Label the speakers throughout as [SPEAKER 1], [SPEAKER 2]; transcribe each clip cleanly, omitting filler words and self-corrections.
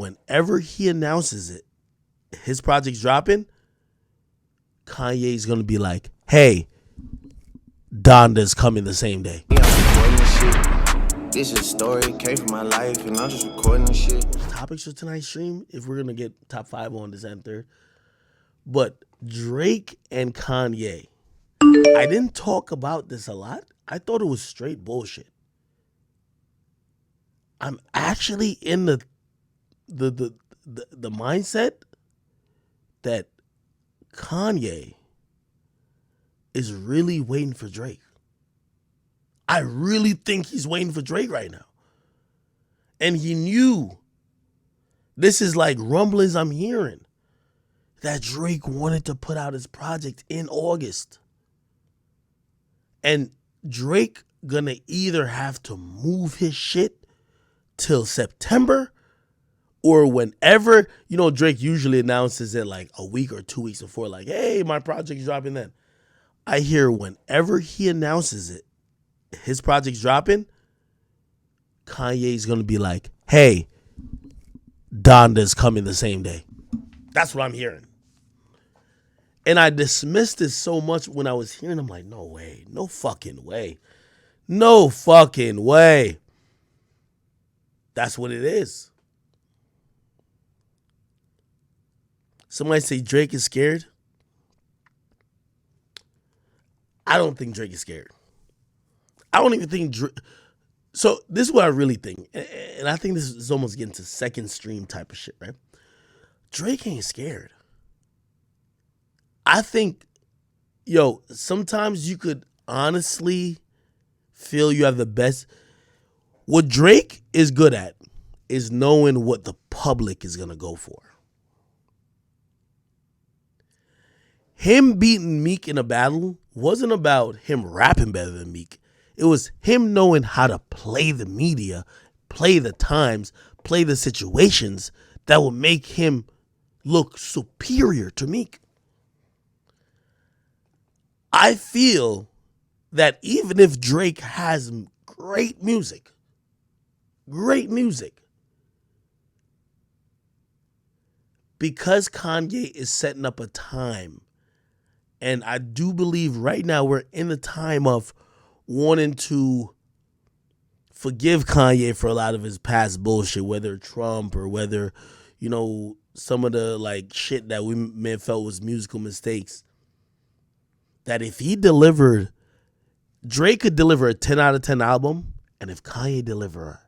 [SPEAKER 1] Whenever he announces it, his project's dropping, Kanye's gonna be like, hey, Donda's coming the same day.
[SPEAKER 2] This is a story, came from my life, and I'm just recording this shit.
[SPEAKER 1] Topics for tonight's stream, if we're gonna get top 5 on December 3rd. But Drake and Kanye, I didn't talk about this a lot. I thought it was straight bullshit. I'm actually in the mindset that Kanye is really waiting for Drake. I really think he's waiting for Drake right now. And he knew, this is like rumblings I'm hearing, that Drake wanted to put out his project in August. And Drake gonna either have to move his shit till September, or whenever, Drake usually announces it like a week or 2 weeks before, like, hey, my project's dropping then. I hear whenever he announces it, his project's dropping, Kanye's gonna be like, hey, Donda's coming the same day. That's what I'm hearing. And I dismissed it so much when I was hearing, I'm like, no way, no fucking way. No fucking way. That's what it is. Somebody say Drake is scared. I don't think Drake is scared. I don't even think Drake. So this is what I really think. And I think this is almost getting to second stream type of shit, right? Drake ain't scared. I think, sometimes you could honestly feel you have the best. What Drake is good at is knowing what the public is going to go for. Him beating Meek in a battle wasn't about him rapping better than Meek. It was him knowing how to play the media, play the times, play the situations that would make him look superior to Meek. I feel that even if Drake has great music, because Kanye is setting up a time, and I do believe right now we're in the time of wanting to forgive Kanye for a lot of his past bullshit, whether Trump or whether, some of the like shit that we may have felt was musical mistakes. That if he delivered, Drake could deliver a 10 out of 10 album, and if Kanye deliver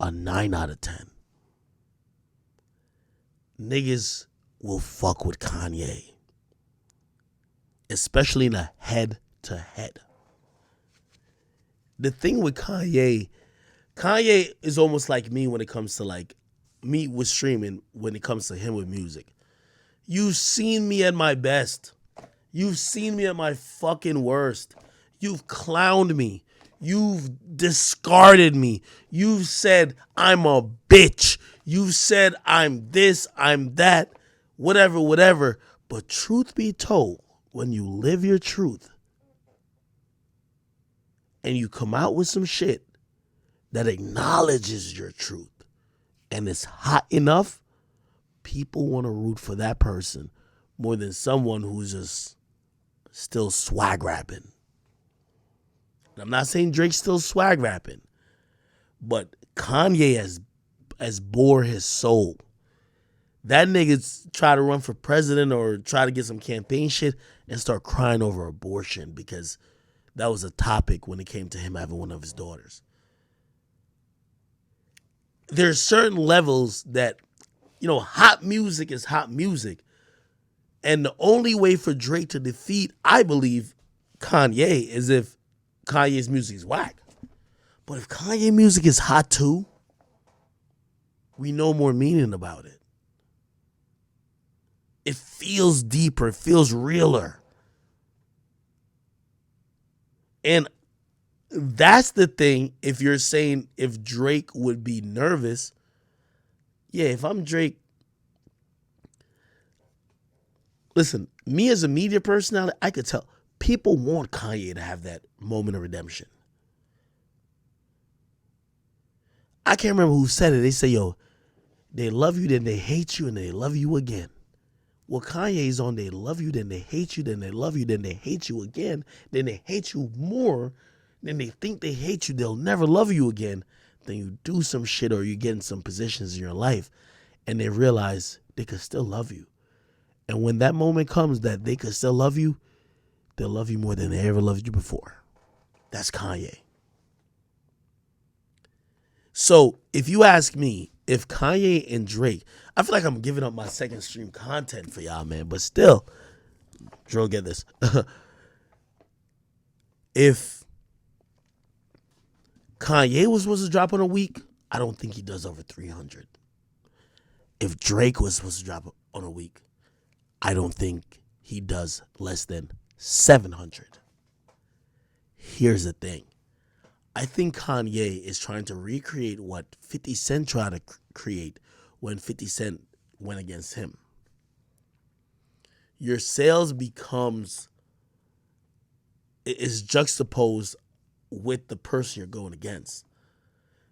[SPEAKER 1] a 9 out of 10, niggas will fuck with Kanye. Especially in a head-to-head. The thing with Kanye is almost like me when it comes to like me with streaming, when it comes to him with music. You've seen me at my best. You've seen me at my fucking worst. You've clowned me. You've discarded me. You've said I'm a bitch. You've said I'm this, I'm that, whatever. But truth be told, when you live your truth and you come out with some shit that acknowledges your truth and it's hot enough, people want to root for that person more than someone who's just still swag rapping. And I'm not saying Drake's still swag rapping, but Kanye has bore his soul. That nigga try to run for president or try to get some campaign shit and start crying over abortion because that was a topic when it came to him having one of his daughters. There's certain levels that, hot music is hot music. And the only way for Drake to defeat, I believe, Kanye is if Kanye's music is whack. But if Kanye music is hot too, we know more meaning about it. It feels deeper. It feels realer. And that's the thing. If you're saying if Drake would be nervous, yeah, if I'm Drake, listen, me as a media personality, I could tell people want Kanye to have that moment of redemption. I can't remember who said it. They say, yo, They love you, then they hate you, and they love you again. Well, Kanye's on they love you, then they hate you, then they love you, then they hate you again, then they hate you more, then they think they hate you, they'll never love you again. Then you do some shit or you get in some positions in your life and they realize they could still love you. And when that moment comes that they could still love you, they'll love you more than they ever loved you before. That's Kanye. So if you ask me, if Kanye and Drake, I feel like I'm giving up my second stream content for y'all, man. But still, Dro, get this. If Kanye was supposed to drop on a week, I don't think he does over 300. If Drake was supposed to drop on a week, I don't think he does less than 700. Here's the thing. I think Kanye is trying to recreate what 50 Cent tried to create when 50 Cent went against him. Your sales is juxtaposed with the person you're going against.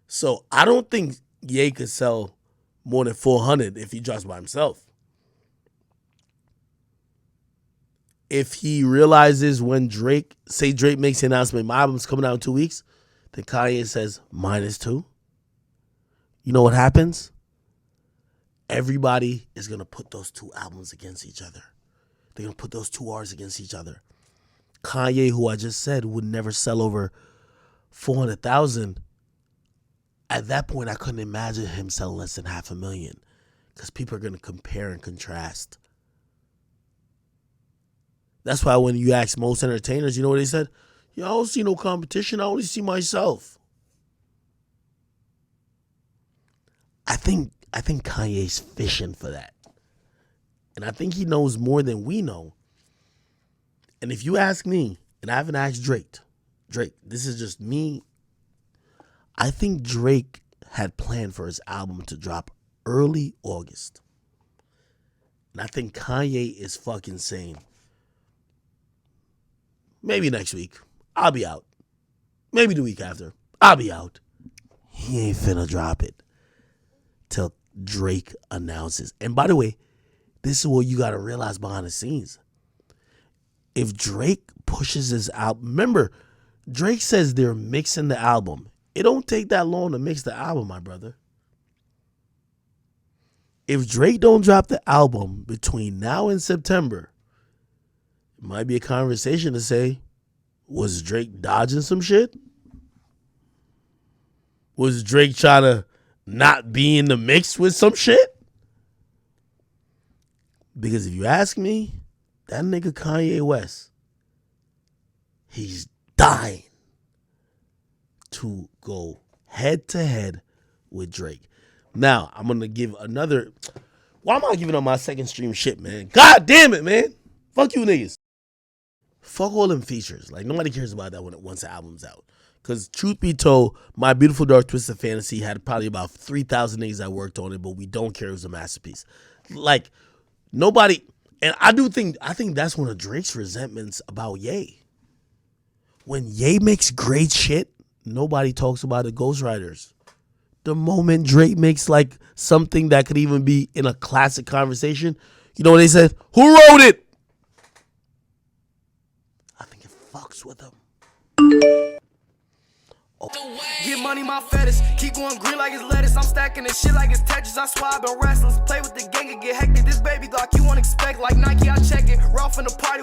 [SPEAKER 1] So I don't think Ye could sell more than 400 if he drops by himself. If he realizes when Drake makes the announcement, my album's coming out in 2 weeks, then Kanye says, mine is too. You know what happens? Everybody is going to put those two albums against each other. They're going to put those two artists against each other. Kanye, who I just said would never sell over 400,000, at that point I couldn't imagine him selling less than 500,000 because people are going to compare and contrast. That's why when you ask most entertainers, you know what they said? I don't see no competition. I only see myself. I think Kanye's fishing for that. And I think he knows more than we know. And if you ask me, and I haven't asked Drake, this is just me. I think Drake had planned for his album to drop early August. And I think Kanye is fucking saying, maybe next week, I'll be out. Maybe the week after, I'll be out. He ain't finna drop it till Drake announces. And by the way, this is what you got to realize behind the scenes. If Drake pushes his album, remember, Drake says they're mixing the album. It don't take that long to mix the album, my brother. If Drake don't drop the album between now and September, it might be a conversation to say, was Drake dodging some shit? Was Drake trying to not be in the mix with some shit? Because if you ask me, that nigga Kanye West, he's dying to go head to head with Drake. Now, I'm going to give another. Why am I giving up my second stream shit, man? God damn it, man. Fuck you niggas. Fuck all them features. Like, nobody cares about that once the album's out. Because truth be told, My Beautiful Dark Twisted Fantasy had probably about 3,000 niggas that worked on it, but we don't care. It was a masterpiece. Like, nobody. And I think that's one of Drake's resentments about Ye. When Ye makes great shit, nobody talks about the ghostwriters. The moment Drake makes like something that could even be in a classic conversation, you know what they said? Who wrote it? I think it fucks with them.
[SPEAKER 3] Get money, my fetish. Keep going green like it's lettuce. I'm stacking this shit like it's Tetris. I swear I've been restless. Play with the gang and get hectic. This baby Glock you won't expect. Like Nike, I check it. We're off in the party.